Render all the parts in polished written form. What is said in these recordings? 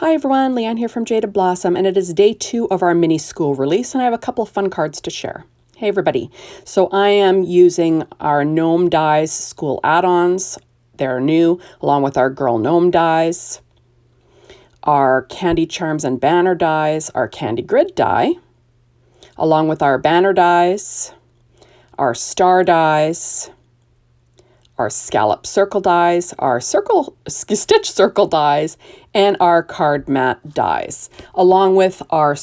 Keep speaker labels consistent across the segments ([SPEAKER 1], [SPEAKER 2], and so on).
[SPEAKER 1] Hi everyone, Leanne here from Jaded Blossom, and it is day 2 of our mini school release, and I have a couple of fun cards to share. Hey everybody, so I am using our Gnome Dies School Add Ons. They're new, along with our Girl Gnome Dies, our Candy Charms and Banner Dies, our Candy Grid Die, along with our Banner Dies, our Star Dies, our Scalloped Circle dies, our Stitch Circle dies, and our Card Mat dies, along with our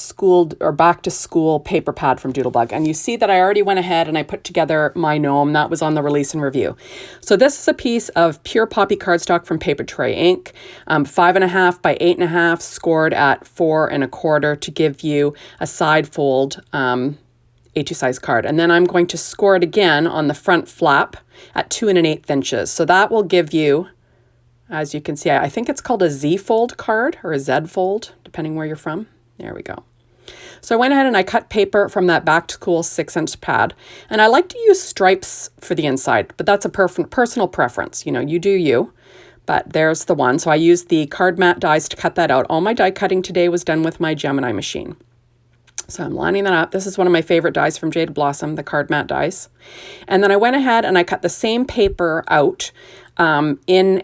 [SPEAKER 1] back to school paper pad from Doodlebug. And you see that I already went ahead and I put together my gnome. That was on the release and review. So this is a piece of pure poppy cardstock from Paper Tray Ink, 5.5 by 8.5, scored at 4 1/4 to give you a side fold A2 size card. And then I'm going to score it again on the front flap at 2 1/8 inches. So that will give you, as you can see, I think it's called a Z fold card or a Z fold, depending where you're from. There we go. So I went ahead and I cut paper from that back to school 6-inch pad. And I like to use stripes for the inside, but that's a personal preference. You know, you do you. But there's the one. So I used the card mat dies to cut that out. All my die cutting today was done with my Gemini machine. So I'm lining that up. This is one of my favorite dies from Jaded Blossom, the card mat dies. And then I went ahead and I cut the same paper out in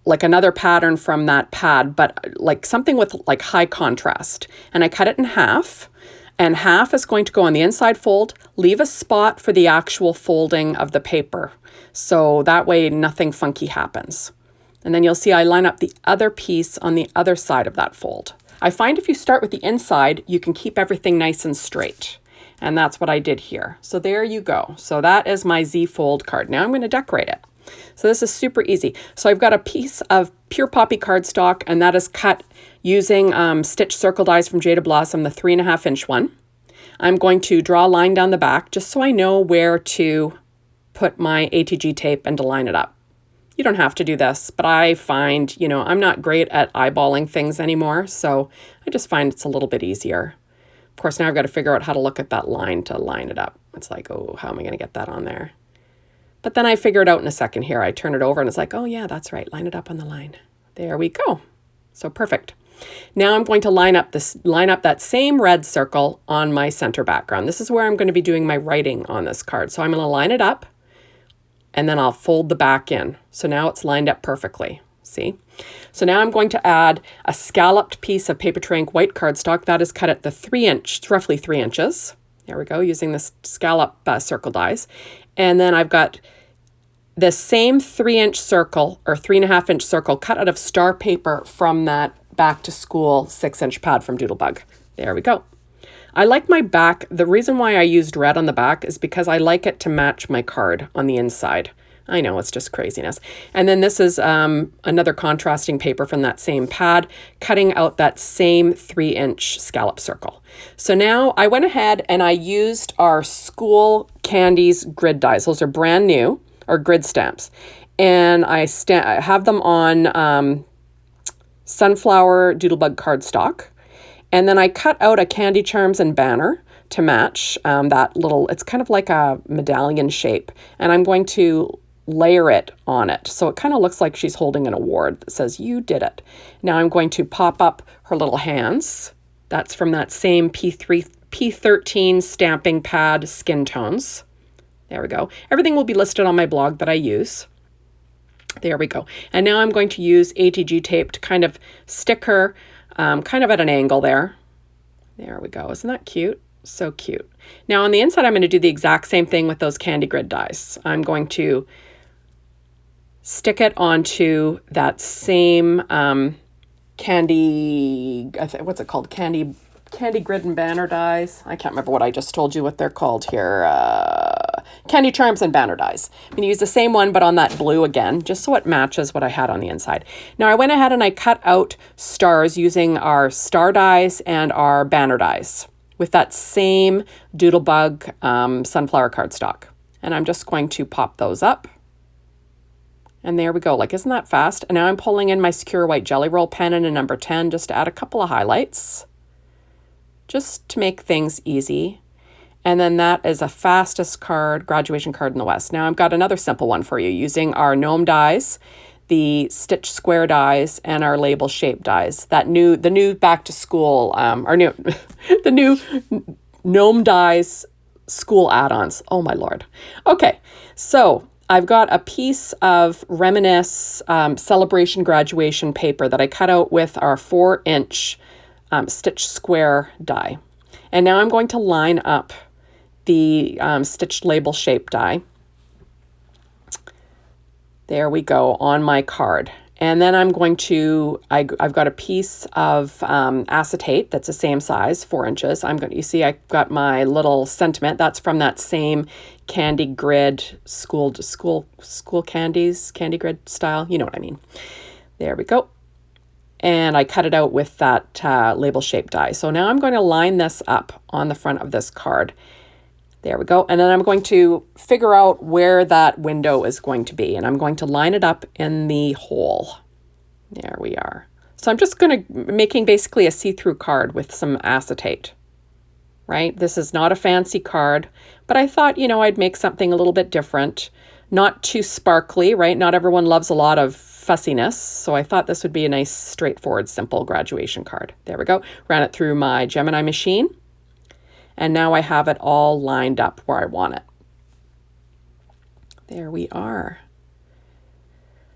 [SPEAKER 1] like another pattern from that pad, but like something with like high contrast. And I cut it in half, and half is going to go on the inside fold, leave a spot for the actual folding of the paper. So that way nothing funky happens. And then you'll see I line up the other piece on the other side of that fold. I find if you start with the inside, you can keep everything nice and straight. And that's what I did here. So there you go. So that is my Z fold card. Now I'm going to decorate it. So this is super easy. So I've got a piece of pure poppy cardstock, and that is cut using Stitch Circle dies from Jaded Blossom, the 3.5 inch one. I'm going to draw a line down the back just so I know where to put my ATG tape and to line it up. You don't have to do this, but I find, you know, I'm not great at eyeballing things anymore, so I just find it's a little bit easier. Of course, now I've got to figure out how to look at that line to line it up. It's like, oh, how am I going to get that on there? But then I figure it out in a second here. I turn it over and it's like, oh yeah, that's right. Line it up on the line. There we go. So perfect. Now I'm going to line up that same red circle on my center background. This is where I'm going to be doing my writing on this card. So I'm going to line it up, and then I'll fold the back in. So now it's lined up perfectly, see? So now I'm going to add a scalloped piece of Paper Tray Ink white cardstock that is cut at the 3-inch, roughly 3 inches. There we go, using this scallop circle dies. And then I've got the same 3-inch circle or 3.5 inch circle cut out of star paper from that back to school 6-inch pad from Doodlebug. There we go. I like my back. The reason why I used red on the back is because I like it to match my card on the inside. I know, it's just craziness. And then this is another contrasting paper from that same pad, cutting out that same 3-inch scallop circle. So now I went ahead and I used our School Candies grid dies. Those are brand new, or grid stamps. And I have them on sunflower Doodlebug cardstock. And then I cut out a Candy Charms and Banner to match that little, it's kind of like a medallion shape. And I'm going to layer it on it. So it kind of looks like she's holding an award that says, you did it. Now I'm going to pop up her little hands. That's from that same P13 stamping pad skin tones. There we go. Everything will be listed on my blog that I use. There we go. And now I'm going to use ATG tape to kind of stick her kind of at an angle there. There we go. Isn't that cute? So cute. Now on the inside, I'm going to do the exact same thing with those candy grid dies. I'm going to stick it onto that same candy, what's it called? Candy grid and banner dies. I can't remember what I just told you what they're called here. Candy Charms and Banner dies. I'm going to use the same one, but on that blue again, just so it matches what I had on the inside. Now I went ahead and I cut out stars using our star dies and our banner dies with that same Doodlebug sunflower cardstock. And I'm just going to pop those up. And there we go. Like, isn't that fast? And now I'm pulling in my Secure White Jelly Roll pen in a number 10 just to add a couple of highlights, just to make things easy. And then that is a fastest card, graduation card in the West. Now I've got another simple one for you using our Gnome dies, the stitch square dies and our label shape dies. The new back to school, the new Gnome Dies School Add-ons. Oh my Lord. Okay, so I've got a piece of Reminisce celebration graduation paper that I cut out with our 4-inch stitch square die. And now I'm going to line up the stitched label shape die. There we go, on my card. And then I'm going to, I've got a piece of acetate that's the same size, 4 inches. You see I've got my little sentiment. That's from that same candy grid school candies, candy grid style. You know what I mean. There we go. And I cut it out with that label shape die. So now I'm going to line this up on the front of this card. There we go. And then I'm going to figure out where that window is going to be. And I'm going to line it up in the hole. There we are. So I'm just making basically a see-through card with some acetate, right? This is not a fancy card, but I thought, I'd make something a little bit different, not too sparkly, right? Not everyone loves a lot of fussiness. So I thought this would be a nice, straightforward, simple graduation card. There we go. Ran it through my Gemini machine. And now I have it all lined up where I want it. There we are.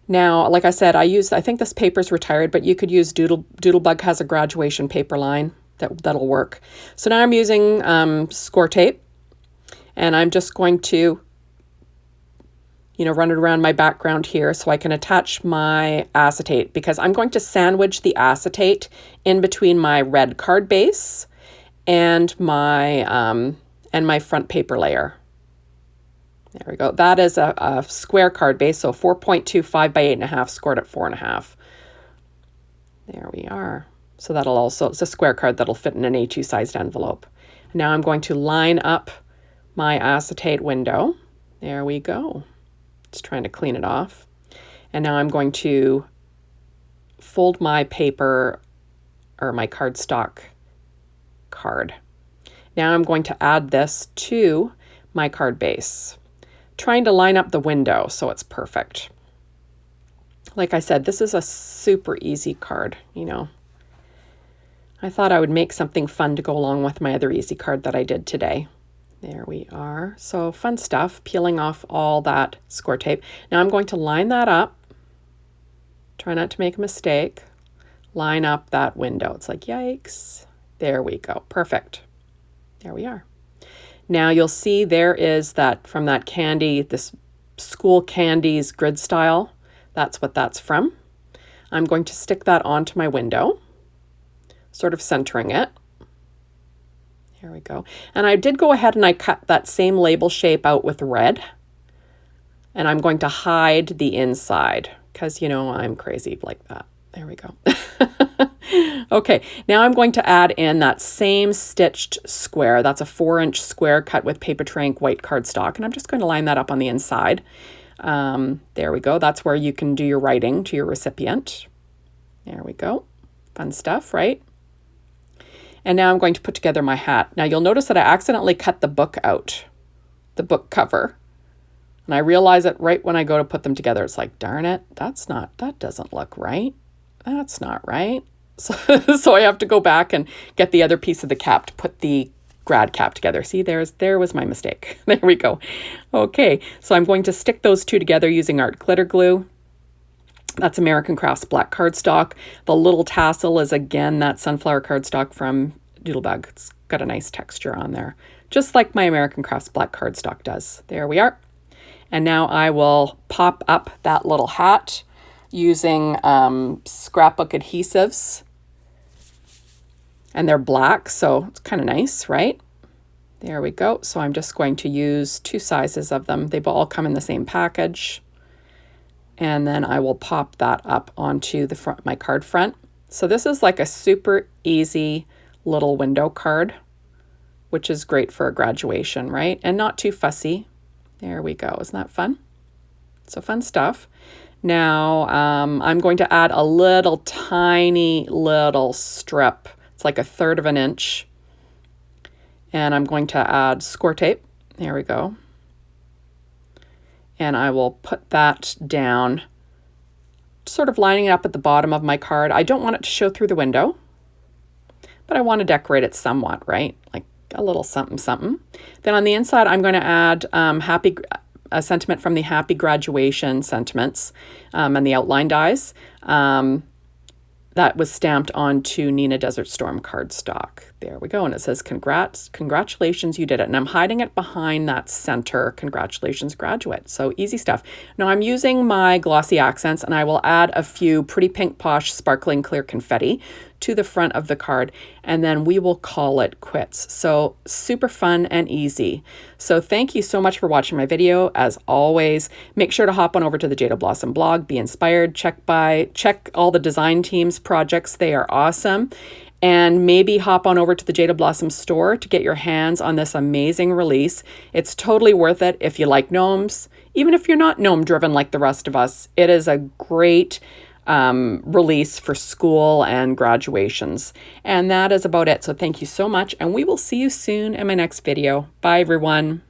[SPEAKER 1] Now, like I said, I think this paper's retired, but you could use Doodlebug has a graduation paper line that'll work. So now I'm using score tape, and I'm just going to, run it around my background here so I can attach my acetate, because I'm going to sandwich the acetate in between my red card base and my front paper layer. There we go. That is a square card base, so 4.25 by 8.5, scored at 4.5. There we are. So it's a square card that'll fit in an A2 sized envelope. Now I'm going to line up my acetate window. There we go. Just trying to clean it off. And now I'm going to fold my paper, or my cardstock card. Now I'm going to add this to my card base, trying to line up the window so it's perfect. Like I said, this is a super easy card, I thought I would make something fun to go along with my other easy card that I did today. There we are. So fun stuff, peeling off all that score tape. Now I'm going to line that up. Try not to make a mistake. Line up that window. It's like, yikes. There we go. Perfect. There we are. Now you'll see there is that from that candy, this School Candies grid style. That's what that's from. I'm going to stick that onto my window, sort of centering it. There we go. And I did go ahead and I cut that same label shape out with red. And I'm going to hide the inside because, I'm crazy like that. There we go. Okay, now I'm going to add in that same stitched square. That's a 4-inch square cut with paper tray white cardstock. And I'm just going to line that up on the inside. There we go. That's where you can do your writing to your recipient. There we go. Fun stuff, right? And now I'm going to put together my hat. Now you'll notice that I accidentally cut the book out, the book cover. And I realize it right when I go to put them together. It's like, darn it, that doesn't look right. That's not right. So I have to go back and get the other piece of the cap to put the grad cap together. See, there was my mistake. There we go. Okay, so I'm going to stick those two together using art glitter glue. That's American Crafts black cardstock. The little tassel is, again, that sunflower cardstock from Doodlebug. It's got a nice texture on there, just like my American Crafts black cardstock does. There we are. And now I will pop up that little hat using scrapbook adhesives. And they're black, so it's kind of nice, right? There we go. So I'm just going to use 2 sizes of them. They all come in the same package. And then I will pop that up onto the front, my card front. So this is like a super easy little window card, which is great for a graduation, right? And not too fussy. There we go. Isn't that fun? So fun stuff. Now I'm going to add a little tiny little strip. It's like 1/3 of an inch. And I'm going to add score tape. There we go. And I will put that down sort of lining it up at the bottom of my card. I don't want it to show through the window, but I want to decorate it somewhat, right? Like a little something, something. Then on the inside, I'm going to add a sentiment from the Happy Graduation sentiments and the outline dies. That was stamped onto Nina Desert Storm cardstock. There we go. And it says, congratulations, you did it. And I'm hiding it behind that center, congratulations, graduate. So easy stuff. Now I'm using my glossy accents, and I will add a few Pretty Pink Posh sparkling clear confetti to the front of the card, and then we will call it quits. So super fun and easy. So thank you so much for watching my video. As always, make sure to hop on over to the Jaded Blossom blog, be inspired, check all the design team's projects. They are awesome. And maybe hop on over to the Jaded Blossom store to get your hands on this amazing release. It's totally worth it if you like gnomes. Even if you're not gnome driven like the rest of us, it is a great release for school and graduations. And that is about it. So thank you so much, and we will see you soon in my next video. Bye, everyone.